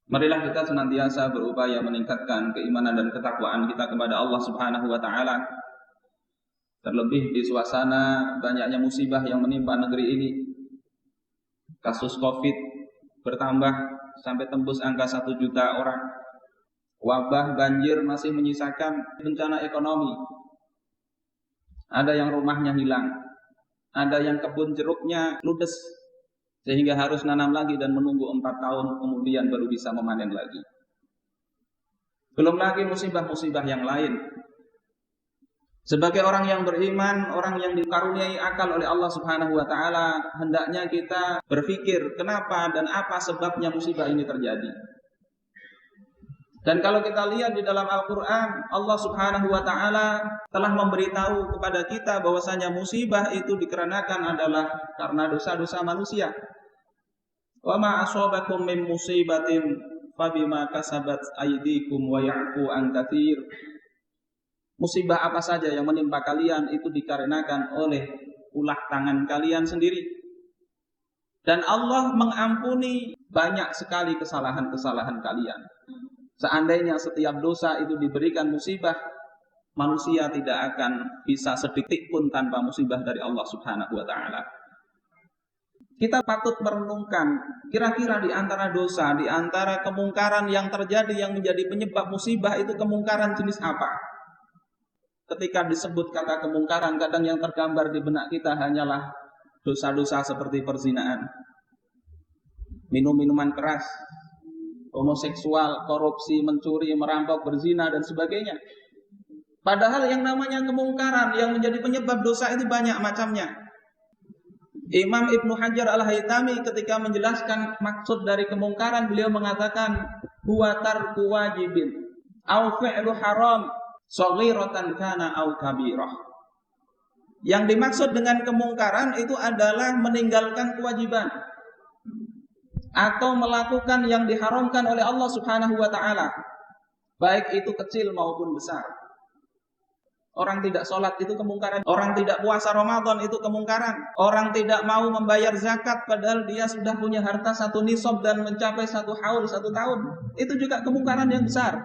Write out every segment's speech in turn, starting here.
Marilah kita senantiasa berupaya meningkatkan keimanan dan ketakwaan kita kepada Allah Subhanahu wa taala. Terlebih di suasana banyaknya musibah yang menimpa negeri ini. Kasus Covid bertambah sampai tembus angka 1 juta orang. Wabah banjir masih menyisakan bencana ekonomi. Ada yang rumahnya hilang, ada yang kebun jeruknya ludes sehingga harus nanam lagi dan menunggu 4 tahun kemudian baru bisa memanen lagi. Belum lagi musibah-musibah yang lain. Sebagai orang yang beriman, orang yang dikaruniai akal oleh Allah Subhanahu wa taala, hendaknya kita berpikir kenapa dan apa sebabnya musibah ini terjadi. Dan kalau kita lihat di dalam Al-Qur'an, Allah Subhanahu wa taala telah memberitahu kepada kita bahwasanya musibah itu dikarenakan adalah karena dosa-dosa manusia. Wa ma asabakum min musibatin fabima kasabat aydikum wa ya'fu an katsir. Musibah apa saja yang menimpa kalian itu dikarenakan oleh ulah tangan kalian sendiri. Dan Allah mengampuni banyak sekali kesalahan-kesalahan kalian. Seandainya setiap dosa itu diberikan musibah, manusia tidak akan bisa sedetik pun tanpa musibah dari Allah Subhanahu wa taala. Kita patut merenungkan kira-kira di antara dosa, di antara kemungkaran yang terjadi yang menjadi penyebab musibah itu kemungkaran jenis apa? Ketika disebut kata kemungkaran, kadang yang tergambar di benak kita hanyalah dosa-dosa seperti perzinaan, minum-minuman keras, homoseksual, korupsi, mencuri, merampok, berzina, dan sebagainya. Padahal yang namanya kemungkaran yang menjadi penyebab dosa itu banyak macamnya. Imam Ibnu Hajar Al-Haytami ketika menjelaskan maksud dari kemungkaran, beliau mengatakan huwa tarku wajibin au fi'lu haram shaghiratan kana au kabirah. Yang dimaksud dengan kemungkaran itu adalah meninggalkan kewajiban atau melakukan yang diharamkan oleh Allah Subhanahu wa taala, baik itu kecil maupun besar. Orang tidak sholat itu kemungkaran. Orang tidak puasa Ramadan itu kemungkaran. Orang tidak mau membayar zakat padahal dia sudah punya harta 1 nisab dan mencapai 1 haul 1 tahun. Itu juga kemungkaran yang besar.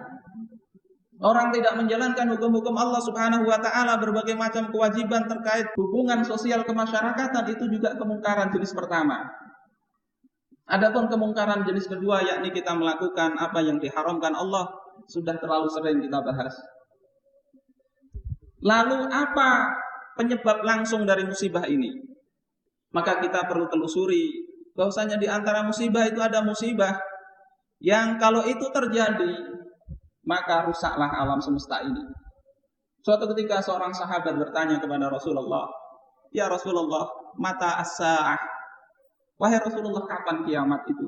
Orang tidak menjalankan hukum-hukum Allah Subhanahu wa taala, berbagai macam kewajiban terkait hubungan sosial kemasyarakatan, itu juga kemungkaran jenis pertama. Adapun kemungkaran jenis kedua, yakni kita melakukan apa yang diharamkan Allah, sudah terlalu sering kita bahas. Lalu apa penyebab langsung dari musibah ini? Maka kita perlu telusuri bahwasanya di antara musibah itu ada musibah yang kalau itu terjadi maka rusaklah alam semesta ini. Suatu ketika seorang sahabat bertanya kepada Rasulullah, "Ya Rasulullah, mata as-sa'ah?" Wahai Rasulullah, kapan kiamat itu?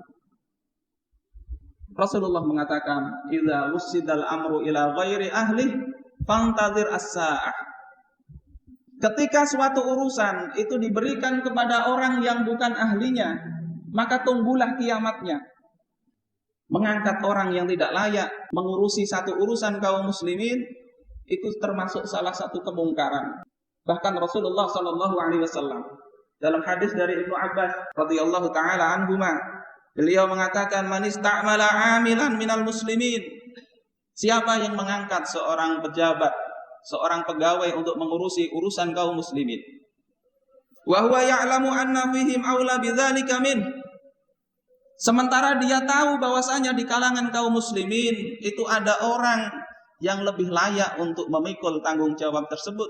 Rasulullah mengatakan, "Idza wussidal amru ila ghairi ahli, fantazir as-sa'ah." Ketika suatu urusan itu diberikan kepada orang yang bukan ahlinya, maka tunggulah kiamatnya. Mengangkat orang yang tidak layak mengurusi satu urusan kaum muslimin itu termasuk salah satu kemungkaran. Bahkan Rasulullah sallallahu alaihi wasallam dalam hadis dari Ibnu Abbas radhiyallahu taala anhuma, beliau mengatakan, "Man ista'mala 'amilan minal muslimin." Siapa yang mengangkat seorang pejabat, seorang pegawai untuk mengurusi urusan kaum muslimin, wa huwa ya'lamu anna fihim aula bidzalika min, sementara dia tahu bahwasanya di kalangan kaum muslimin itu ada orang yang lebih layak untuk memikul tanggung jawab tersebut.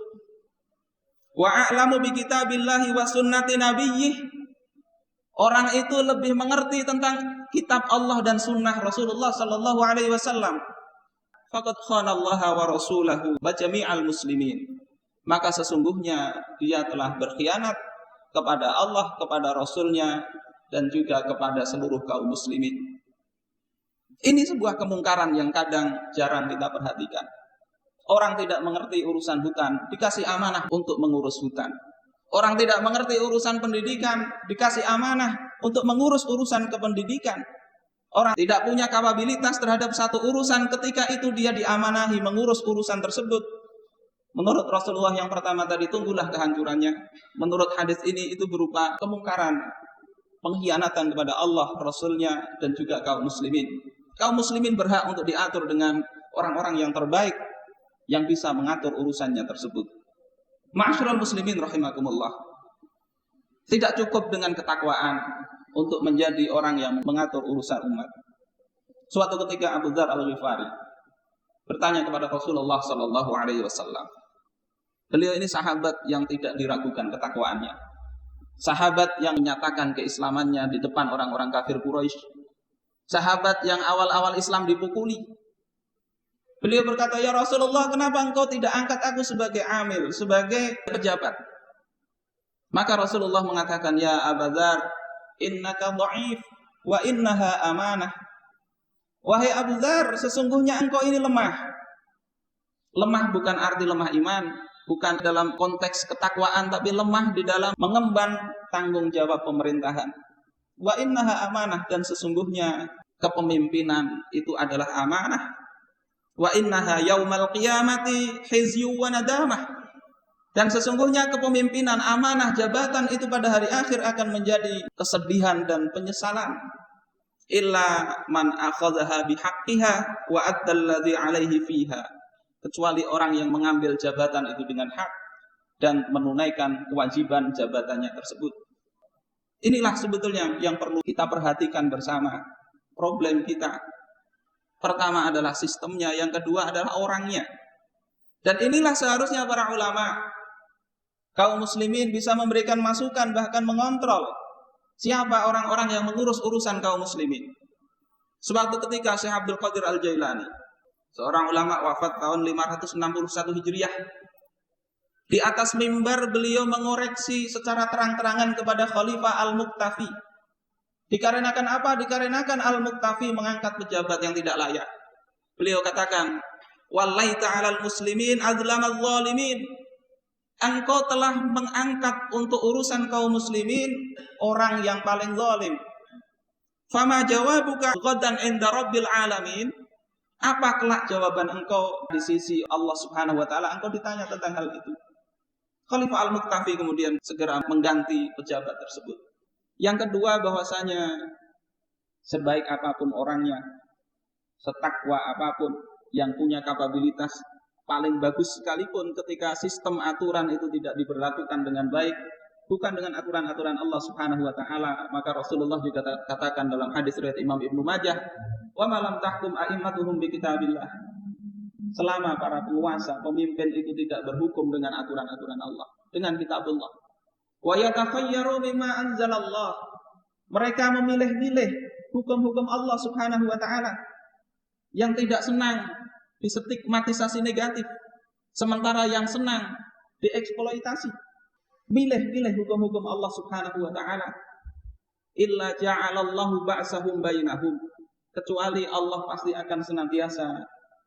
Wa a'lamu bi kitabillahi wa sunnati nabiyyih, orang itu lebih mengerti tentang kitab Allah dan sunnah Rasulullah sallallahu alaihi wasallam. Faqad khanallaha wa rasulahu wa jami'al muslimin, maka sesungguhnya dia telah berkhianat kepada Allah, kepada Rasulnya, dan juga kepada seluruh kaum muslimin. Ini sebuah kemungkaran yang kadang jarang kita perhatikan. Orang tidak mengerti urusan hutan, dikasih amanah untuk mengurus hutan. Orang tidak mengerti urusan pendidikan, dikasih amanah untuk mengurus urusan kependidikan. Orang tidak punya kapabilitas terhadap satu urusan, ketika itu dia diamanahi mengurus urusan tersebut. Menurut Rasulullah yang pertama tadi, tunggulah kehancurannya. Menurut hadis ini itu berupa kemungkaran, pengkhianatan kepada Allah, Rasulnya, dan juga kaum muslimin. Kaum muslimin berhak untuk diatur dengan orang-orang yang terbaik yang bisa mengatur urusannya tersebut. Ma'asyiral muslimin rahimakumullah. Tidak cukup dengan ketakwaan untuk menjadi orang yang mengatur urusan umat. Suatu ketika Abu Dzar Al-Ghifari bertanya kepada Rasulullah sallallahu alaihi wasallam. Beliau ini sahabat yang tidak diragukan ketakwaannya. Sahabat yang menyatakan keislamannya di depan orang-orang kafir Quraisy. Sahabat yang awal-awal Islam dipukuli. Beliau berkata, "Ya Rasulullah, kenapa engkau tidak angkat aku sebagai amil, sebagai pejabat?" Maka Rasulullah mengatakan, "Ya Abu Dzar, innaka dha'if wa innaha amanah." Wahai Abu Dzar, sesungguhnya engkau ini lemah. Lemah bukan arti lemah iman, bukan dalam konteks ketakwaan, tapi lemah di dalam mengemban tanggung jawab pemerintahan. Wa innaha amanah, dan sesungguhnya kepemimpinan itu adalah amanah. Wa innaha yaumal qiyamati hizyu wa nadamah, dan sesungguhnya kepemimpinan, amanah, jabatan itu pada hari akhir akan menjadi kesedihan dan penyesalan. Illa man akhadhaha bihaqqiha wa adda alladhi alaihi fiha, kecuali orang yang mengambil jabatan itu dengan hak dan menunaikan kewajiban jabatannya tersebut. Inilah sebetulnya yang perlu kita perhatikan bersama. Problem kita pertama adalah sistemnya, yang kedua adalah orangnya. Dan inilah seharusnya para ulama, kaum muslimin bisa memberikan masukan, bahkan mengontrol siapa orang-orang yang mengurus urusan kaum muslimin. Suatu ketika Syekh Abdul Qadir Al-Jailani, seorang ulama wafat tahun 561 Hijriah, di atas mimbar beliau mengoreksi secara terang-terangan kepada Khalifah Al-Muqtafi. Dikarenakan apa? Dikarenakan Al-Muqtafi mengangkat pejabat yang tidak layak. Beliau katakan, "Wallahi ta'alal muslimin adlamaz zalimin." Engkau telah mengangkat untuk urusan kaum muslimin orang yang paling zalim. Fama jawabuka ghadan inda rabbil alamin. Apa kelak jawaban engkau di sisi Allah Subhanahu wa taala? Engkau ditanya tentang hal itu. Khalifah Al-Muqtafi kemudian segera mengganti pejabat tersebut. Yang kedua, bahwasanya sebaik apapun orangnya, setakwa apapun, yang punya kapabilitas paling bagus sekalipun, ketika sistem aturan itu tidak diberlakukan dengan baik, bukan dengan aturan-aturan Allah Subhanahu wa taala, maka Rasulullah juga katakan dalam hadis riwayat Imam Ibnu Majah, "Wa ma lam tahkum a'immatuhum bi kitabillah." Selama para penguasa, pemimpin itu tidak berhukum dengan aturan-aturan Allah, dengan kitabullah. Wa yatakhayyaru mimma anzalallah. Mereka memilih-milih hukum-hukum Allah Subhanahu wa taala. Yang tidak senang distigmatisasi negatif, sementara yang senang dieksploitasi. Milih-milih hukum-hukum Allah Subhanahu wa taala. Illa ja'alallahu ba'sahum bainahum. Kecuali Allah pasti akan senantiasa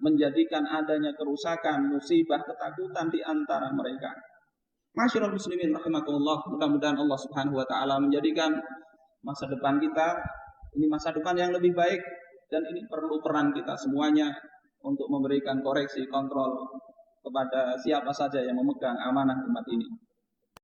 menjadikan adanya kerusakan, musibah, ketakutan di antara mereka. Masyaallah muslimin rahimakumullah, mudah-mudahan Allah Subhanahu wa taala menjadikan masa depan kita ini masa depan yang lebih baik, dan ini perlu peran kita semuanya untuk memberikan koreksi, kontrol kepada siapa saja yang memegang amanah umat ini.